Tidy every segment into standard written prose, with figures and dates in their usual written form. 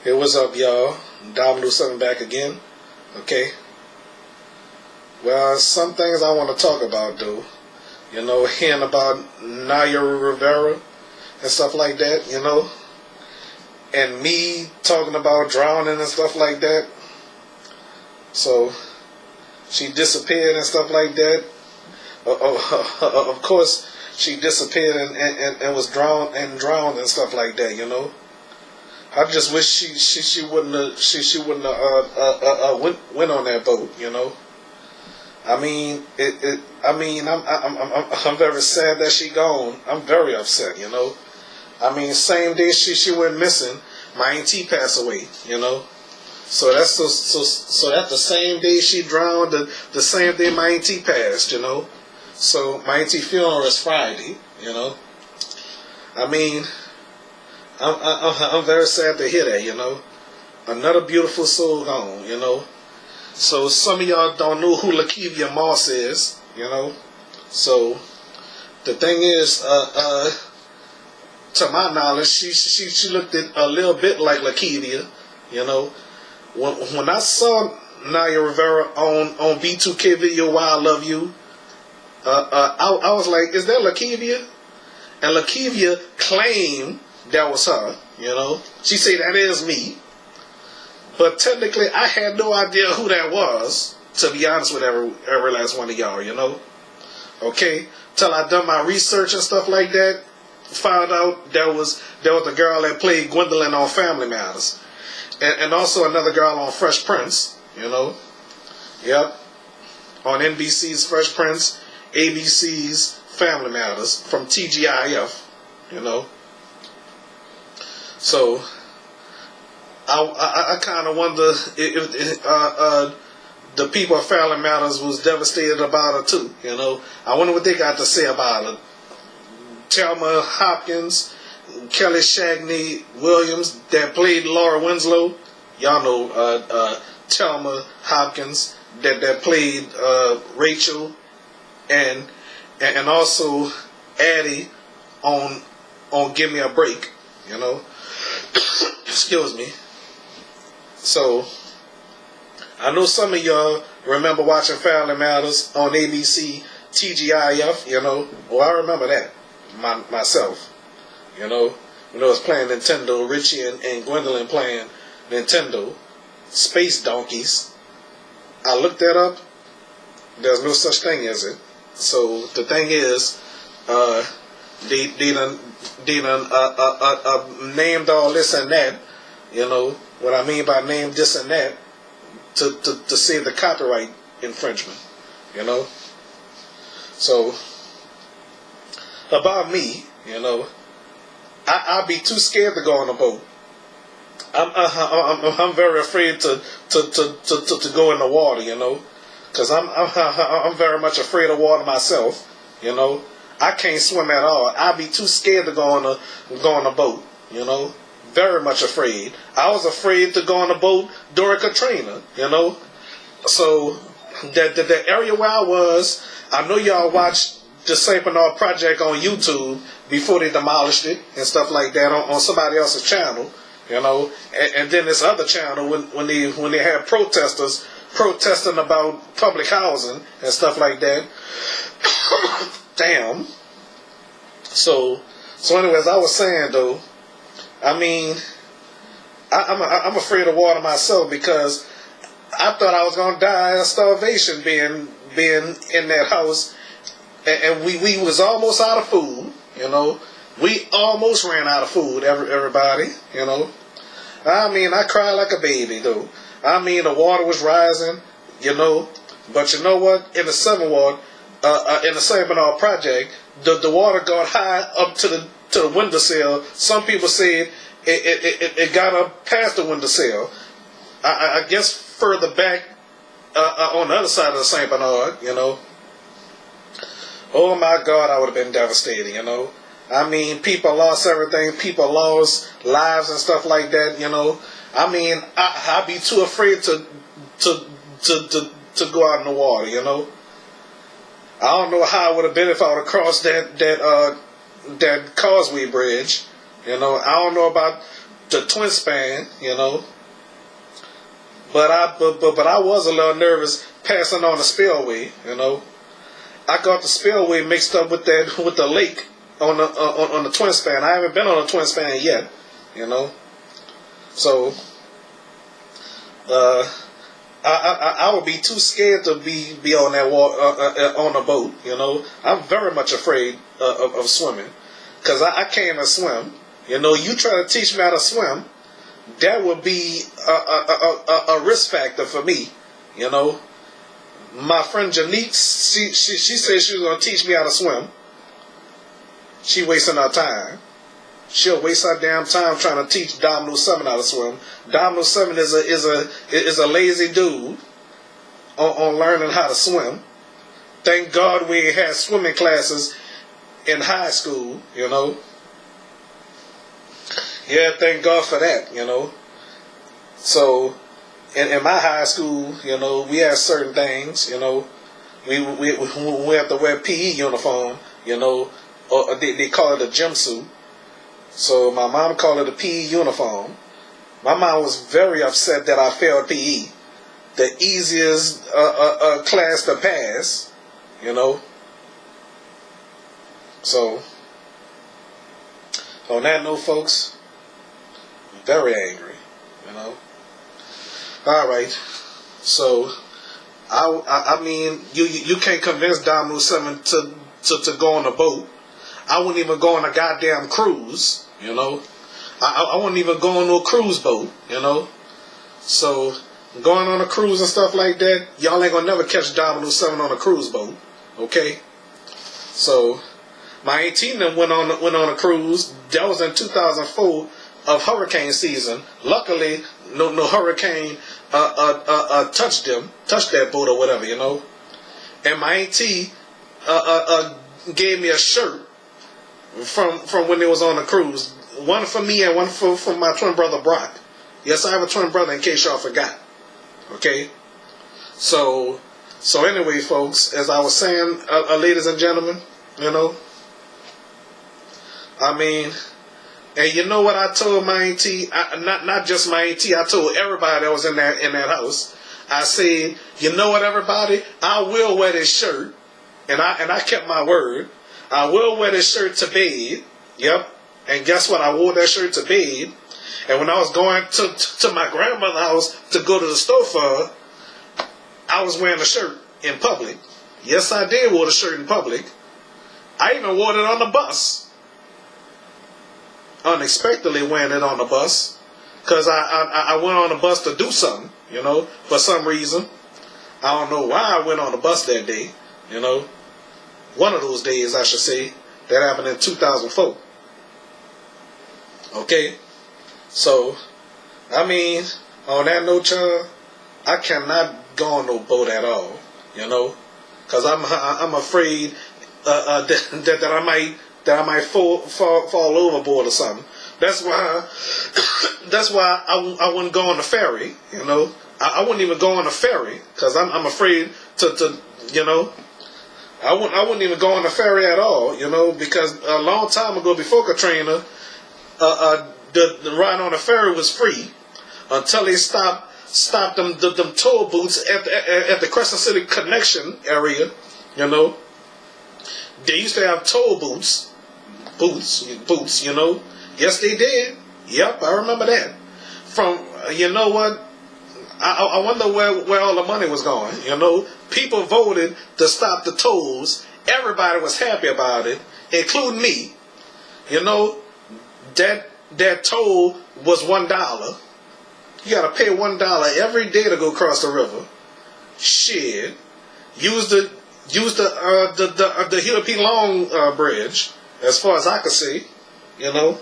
Hey, what's up, y'all? Dominoes 7 back again. Okay. Well, some things I want to talk about, though. You know, hearing about Naya Rivera and stuff like that, you know. And me talking about drowning and stuff like that. So, she disappeared and stuff like that. Of course, she disappeared and was drowned and stuff like that, you know. I just wish she wouldn't have went on that boat, you know. I mean I'm very sad that she gone. I'm very upset, you know. I mean, same day she went missing, my auntie passed away, you know. So that's that's the same day she drowned, the same day my auntie passed, you know. So my auntie funeral is Friday, you know. I mean, I'm very sad to hear that, you know. Another beautiful soul gone, you know. So some of y'all don't know who Lakevia Moss is, you know. So the thing is, to my knowledge, she looked a little bit like Lakevia, you know. When I saw Naya Rivera on B2K video Why I Love You, I was like, is that Lakevia? And Lakevia claimed that was her, you know. She said, that is me. But technically, I had no idea who that was, to be honest with every last one of y'all, you know. Okay? Till I done my research and stuff like that, found out that was the girl that played Gwendolyn on Family Matters. And also another girl on Fresh Prince, you know. Yep. On NBC's Fresh Prince, ABC's Family Matters, from TGIF, you know. So, I kind of wonder if the people of Family Matters was devastated about her too, you know. I wonder what they got to say about her. Thelma Hopkins, Kelly Shagney Williams, that played Laura Winslow. Y'all know Thelma Hopkins, that played Rachel, and also Addie on Give Me a Break, you know. Excuse me. So, I know some of y'all remember watching Family Matters on ABC TGIF, you know. Well, I remember that myself, you know. When I was playing Nintendo, Richie and Gwendolyn playing Nintendo, Space Donkeys. I looked that up. There's no such thing as it. So, the thing is, they done named all this and that, you know, what I mean by name this and that, to save the copyright infringement, you know. So, about me, you know, I'd be too scared to go on a boat. I'm very afraid to go in the water, you know, because I'm very much afraid of water myself, you know. I can't swim at all. I'd be too scared to go on a boat, you know. Very much afraid. I was afraid to go on a boat during Katrina, you know. So the area where I was, I know y'all watched the St. Bernard Project on YouTube before they demolished it and stuff like that on somebody else's channel, you know. And then this other channel when they had protesters protesting about public housing and stuff like that. Damn. So anyways, I was saying though, I mean, I'm afraid of water myself because I thought I was gonna die of starvation being in that house, and we was almost out of food, you know. We almost ran out of food, everybody, you know. I mean, I cried like a baby though. I mean, the water was rising, you know. But you know what? In the Seventh Ward, in the St. Bernard Project, the water got high up to the windowsill. Some people said it got up past the windowsill. I guess further back on the other side of the St. Bernard, you know. Oh my God, I would have been devastated, you know. I mean, people lost everything. People lost lives and stuff like that, you know. I mean, I'd be too afraid to go out in the water, you know. I don't know how it would have been if I would have crossed that causeway bridge, you know. I don't know about the twin span, you know. But I was a little nervous passing on the spillway, you know. I got the spillway mixed up with the lake on the twin span. I haven't been on a twin span yet, you know. So I would be too scared to be on that on a boat, you know. I'm very much afraid of swimming because I can't swim. You know, you try to teach me how to swim, that would be a risk factor for me, you know. My friend Janique, she said she was going to teach me how to swim. She wasting her time. She'll waste her damn time trying to teach Dominoes 7 how to swim. Dominoes 7 is a lazy dude on learning how to swim. Thank God we had swimming classes in high school, you know. Yeah, thank God for that, you know. So, in my high school, you know, we had certain things, you know. We have to wear PE uniform, you know, or they call it a gym suit. So my mom called it a PE uniform. My mom was very upset that I failed PE, the easiest class to pass, you know. So, on that note, folks, very angry, you know. All right, so I mean, you can't convince Dominoes 7 to go on a boat. I wouldn't even go on a goddamn cruise, you know. I wouldn't even go on no cruise boat, you know. So going on a cruise and stuff like that, y'all ain't gonna never catch Dominoes 7 on a cruise boat, okay? So my 18 them went on a cruise. That was in 2004 of hurricane season. Luckily, no hurricane touched that boat or whatever, you know. And my auntie gave me a shirt from when they was on the cruise. One for me and one for my twin brother Brock. Yes, I have a twin brother in case y'all forgot. Okay. So anyway, folks, as I was saying, ladies and gentlemen, you know, I mean, and you know what I told my auntie? Not just my auntie. I told everybody that was in that house. I said, you know what, everybody? I will wear this shirt, and I kept my word. I will wear this shirt to bed. Yep. And guess what? I wore that shirt to bed. And when I was going to my grandmother's house to go to the store for her, I was wearing a shirt in public. Yes, I did wear the shirt in public. I even wore it on the bus. Unexpectedly wearing it on the bus. Because I went on the bus to do something, you know, for some reason. I don't know why I went on the bus that day, you know. One of those days, I should say. That happened in 2004. Okay? So, I mean, on that note, y'all, I cannot go on no boat at all, you know, because I'm afraid that I might fall overboard or something. That's why I wouldn't go on the ferry, you know. I wouldn't even go on the ferry because I'm afraid to you know. I wouldn't even go on the ferry at all, you know, because a long time ago before Katrina, the ride on the ferry was free until they stopped them toll booths at the Crescent City Connection area, you know. They used to have toll booths, you know. Yes, they did. Yep, I remember that. From, you know what, I wonder where all the money was going, you know. People voted to stop the tolls. Everybody was happy about it, including me. You know, that toll was $1. You gotta pay $1 every day to go across the river. Shit. Use the Huey P. Long bridge, as far as I can see, you know.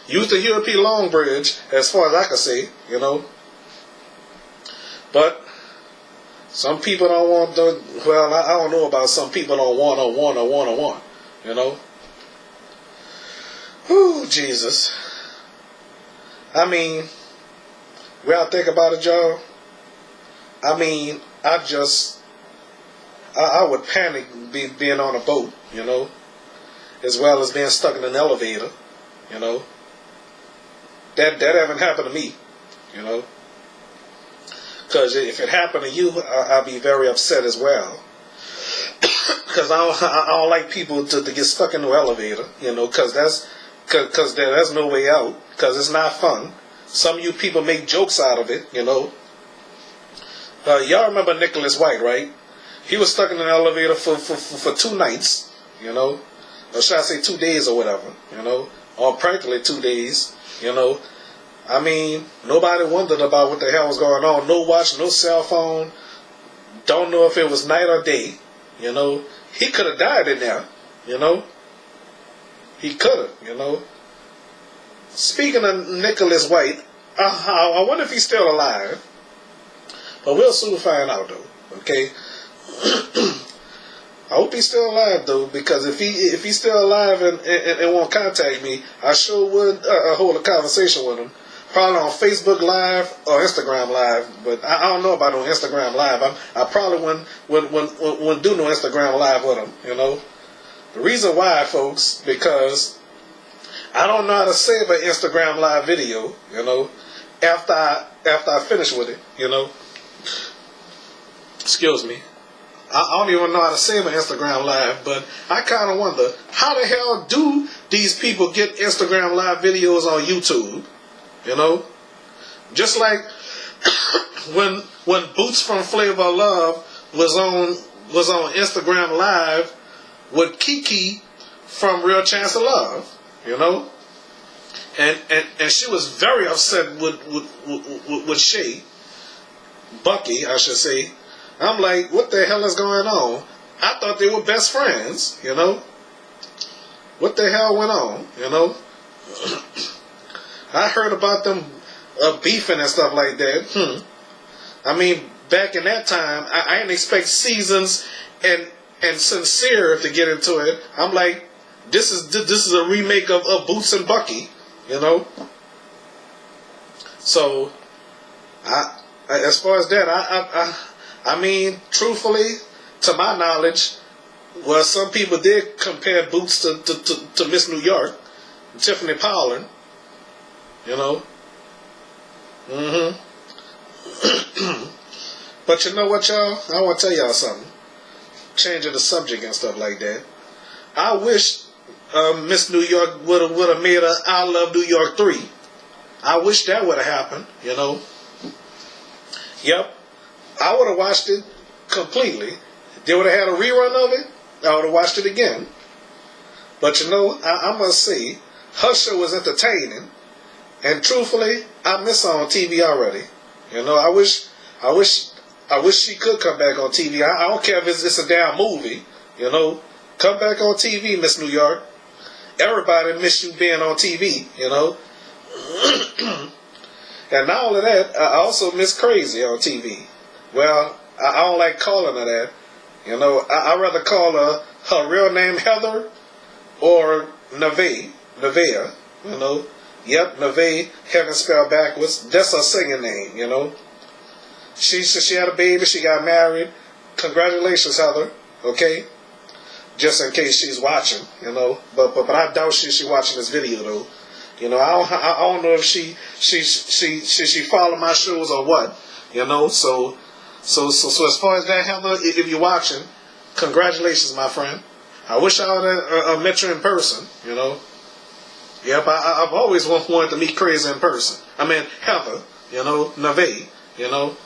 Use the Huey P. Long bridge, as far as I can see, you know. But some people don't want the. Well, I don't know about some people don't want, you know. Whew, Jesus. I mean, when I think about it, y'all, I mean, I would panic being on a boat, you know, as well as being stuck in an elevator, you know. that haven't happened to me, you know. Because if it happened to you, I'll be very upset as well. Because I don't like people to get stuck in the elevator, you know, because there's no way out, because it's not fun. Some of you people make jokes out of it, you know. Y'all remember Nicholas White, right? He was stuck in an elevator for 2 nights, you know, or should I say 2 days or whatever, you know, or practically 2 days, you know. I mean, nobody wondered about what the hell was going on. No watch, no cell phone. Don't know if it was night or day, you know. He could have died in there, you know. He could have, you know. Speaking of Nicholas White, I wonder if he's still alive. But we'll soon find out, though, okay? I hope he's still alive, though, because if he's still alive and won't contact me, I sure would hold a conversation with him. Probably on Facebook Live or Instagram Live, but I don't know about on Instagram Live. I probably wouldn't do no Instagram Live with him, you know. The reason why, folks, because I don't know how to save an Instagram Live video, you know, after I finish with it, you know. Excuse me. I don't even know how to save an Instagram Live, but I kind of wonder, how the hell do these people get Instagram Live videos on YouTube? You know? Just like when Boots from Flavor of Love was on Instagram Live with Kiki from Real Chance of Love, you know? And she was very upset with Shay, Bucky, I should say. I'm like, what the hell is going on? I thought they were best friends, you know? What the hell went on, you know? I heard about them beefing and stuff like that. I mean, back in that time, I didn't expect Seasons and Sincere to get into it. I'm like, this is a remake of Boots and Bucky, you know? So, as far as that, I mean, truthfully, to my knowledge, well, some people did compare Boots to Miss New York, Tiffany Pollard, you know. But you know what, y'all? I want to tell y'all something. Changing the subject and stuff like that. I wish Miss New York would have made a I Love New York 3. I wish that would have happened, you know. Yep. I would have watched it completely. They would have had a rerun of it, I would have watched it again. But you know, I must say, her show was entertaining. And truthfully, I miss her on TV already. You know, I wish she could come back on TV. I don't care if it's a damn movie. You know, come back on TV, Miss New York. Everybody miss you being on TV. You know. And not only that, I also miss Crazy on TV. Well, I don't like calling her that. You know, I'd rather call her real name Heather or Nevaeh. You know. Yep, Nevaeh, heaven spelled backwards. That's her singing name, you know. She had a baby, she got married. Congratulations, Heather, okay? Just in case she's watching, you know. But I doubt she's watching this video, though. You know, I don't know if she follow my shows or what, you know. So as far as that, Heather, if you're watching, congratulations, my friend. I wish I would have met you in person, you know. Yep, I've always wanted to meet Crazy in person. I mean, Heather, you know, Nevaeh, you know.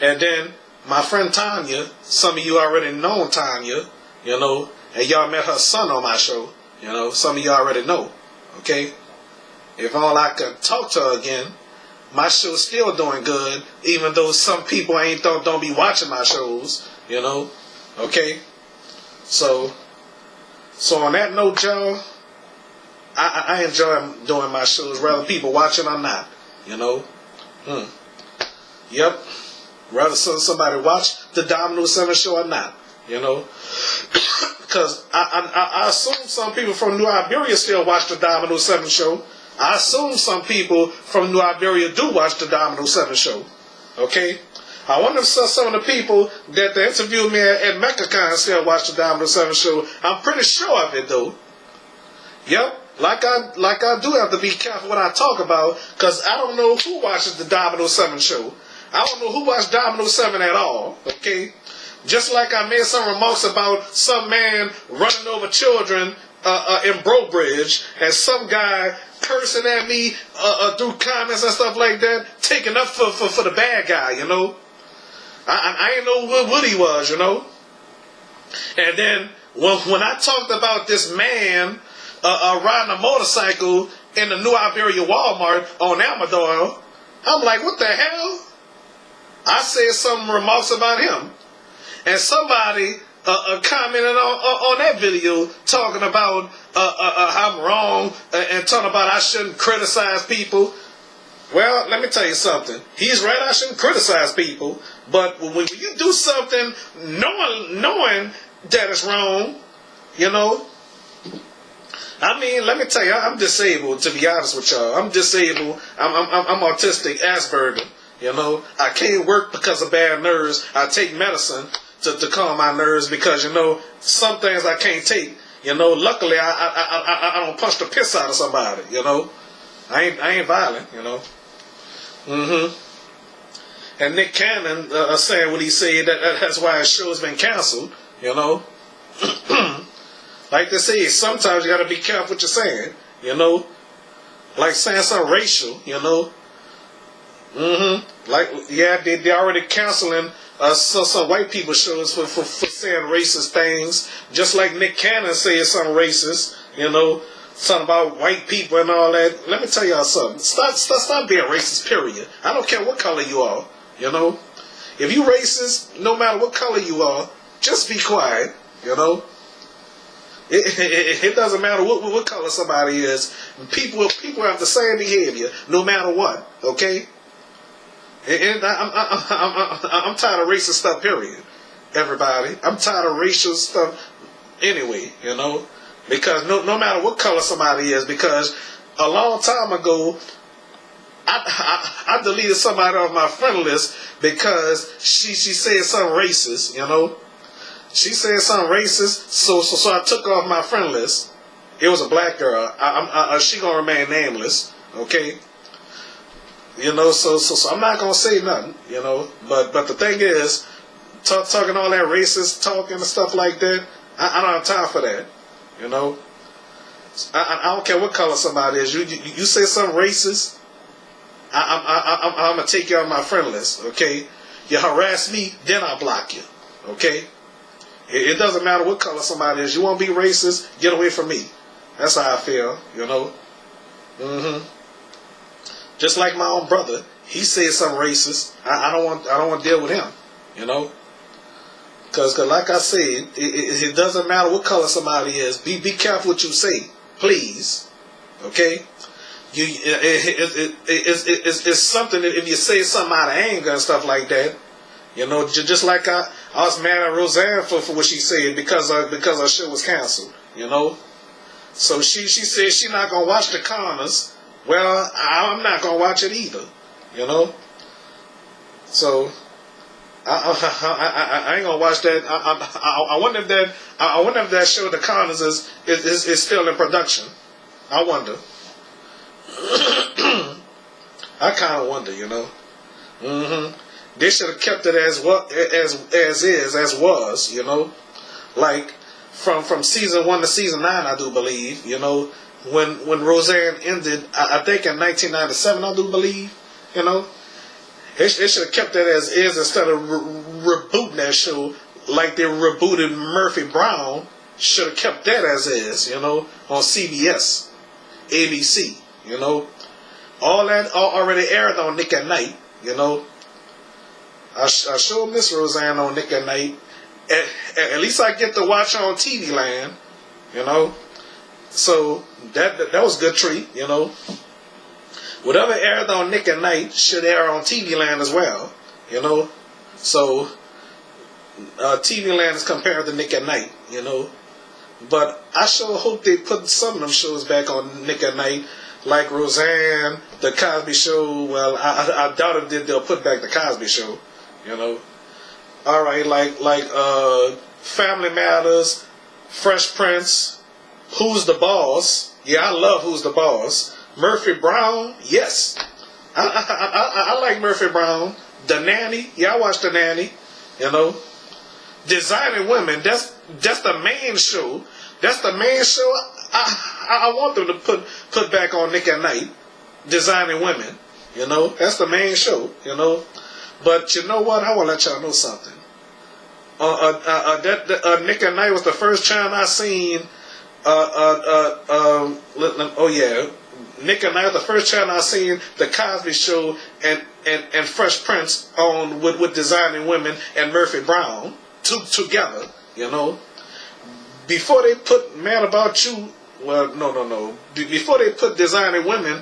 And then my friend Tanya, some of you already know Tanya, you know, and y'all met her son on my show, you know, some of you already know, okay. If all I could talk to her again, my show's still doing good, even though some people don't be watching my shows, you know, okay. So on that note, y'all, I enjoy doing my shows, whether people watching or not, you know. Yep. Rather somebody watch the Dominoes 7 show or not, you know. Because I assume some people from New Iberia still watch the Dominoes 7 show. I assume some people from New Iberia do watch the Dominoes 7 show. Okay? I wonder if some of the people that interviewed me at MeccaCon still watch the Dominoes 7 show. I'm pretty sure of it, though. Yep. like I do have to be careful what I talk about, because I don't know who watches the Domino 7 show. I don't know who watched Domino 7 at all, okay? Just like I made some remarks about some man running over children in Brobridge, and some guy cursing at me through comments and stuff like that, taking up for the bad guy, you know? I ain't know what he was, you know? And then when I talked about this man riding a motorcycle in the New Iberia Walmart on Amador, I'm like, what the hell? I said some remarks about him. And somebody commented on that video talking about I'm wrong and talking about I shouldn't criticize people. Well, let me tell you something. He's right, I shouldn't criticize people. But when you do something knowing that it's wrong, you know, I mean, let me tell you, I'm disabled, to be honest with y'all. I'm disabled. I'm autistic, Asperger. You know, I can't work because of bad nerves. I take medicine to calm my nerves because, you know, some things I can't take. You know, luckily I don't punch the piss out of somebody. You know, I ain't violent. You know. And Nick Cannon saying what he said, that's why his show's been canceled. You know. Like they say, sometimes you got to be careful what you're saying. You know, like saying something racial. You know. Like, yeah, they already canceling some white people shows for saying racist things. Just like Nick Cannon said something racist, you know, something about white people and all that. Let me tell y'all something. Stop being racist, period. I don't care what color you are, you know. If you racist, no matter what color you are, just be quiet, you know. It doesn't matter what color somebody is. People have the same behavior, no matter what, okay? And I'm tired of racist stuff, period. Everybody. I'm tired of racial stuff anyway, you know. Because no matter what color somebody is, because a long time ago, I deleted somebody off my friend list because she said something racist, you know. She said something racist, so I took her off my friend list. It was a black girl. She gonna remain nameless, okay. You know, so I'm not gonna say nothing, you know. But the thing is, talking all that racist talking and stuff like that, I don't have time for that, you know. I don't care what color somebody is. You say something racist, I'm gonna take you off my friend list, okay. You harass me, then I'll block you, okay. It doesn't matter what color somebody is. You want to be racist, get away from me. That's how I feel, you know. Just like my own brother, he said something racist. I don't want to deal with him, you know. Cause like I said, it doesn't matter what color somebody is. Be careful what you say, please. Okay. It's something that if you say something out of anger and stuff like that, you know, just like I was mad at Roseanne for what she said because her show was canceled, you know. So she said she's not gonna watch the Connors. Well, I'm not gonna watch it either, you know. So I ain't gonna watch that. I wonder if that show, The Connors, is still in production. I wonder. I kind of wonder, you know. They should have kept it as was, you know. Like from season 1 to season 9, I do believe, you know. When Roseanne ended, I think in 1997, I do believe, you know. It should have kept that as is instead of rebooting that show like they rebooted Murphy Brown. Should have kept that as is, you know, on CBS, ABC, you know. All that already aired on Nick at Night, you know. I sure miss Roseanne on Nick at Night. At least I get to watch her on TV Land, you know. So that was a good treat, you know. Whatever aired on Nick at Night should air on TV Land as well, you know. So TV Land is compared to Nick at Night, you know. But I sure hope they put some of them shows back on Nick at Night, like Roseanne, The Cosby Show. Well, I doubt if they'll put back The Cosby Show, you know. All right, like Family Matters, Fresh Prince, Who's the Boss, Yeah, I love Who's the Boss. Murphy Brown, yes. I like Murphy Brown. The Nanny, yeah, I watch The Nanny. You know, Designing Women, that's the main show. That's the main show. I want them to put back on Nick at Night. Designing Women, you know, that's the main show. You know, but you know what? I want to let y'all know something. Nick at Night was the first channel I seen. Oh yeah, Nick and I, the first channel I seen the Cosby Show and Fresh Prince on with Designing Women and Murphy Brown together. You know, before they put Mad About You, well, no. Before they put Designing Women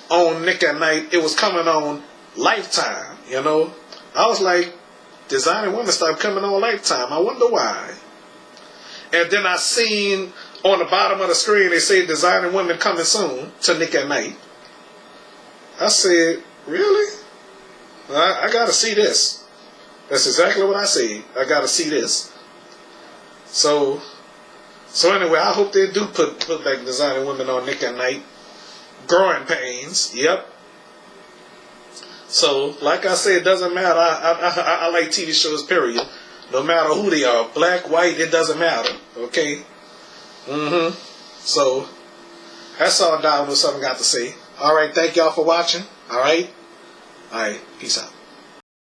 on Nick at Night, it was coming on Lifetime. You know, I was like, Designing Women stopped coming on Lifetime. I wonder why. And then I seen on the bottom of the screen, they say Designing Women coming soon to Nick at Night. I said, really? I got to see this. That's exactly what I said. I got to see this. So anyway, I hope they do put back Designing Women on Nick at Night. Growing Pains, yep. So, like I said, it doesn't matter. I like TV shows, period. No matter who they are, black, white, it doesn't matter. Okay? So, that's all Dominoes something got to say. Alright, thank y'all for watching. Alright? Alright, peace out.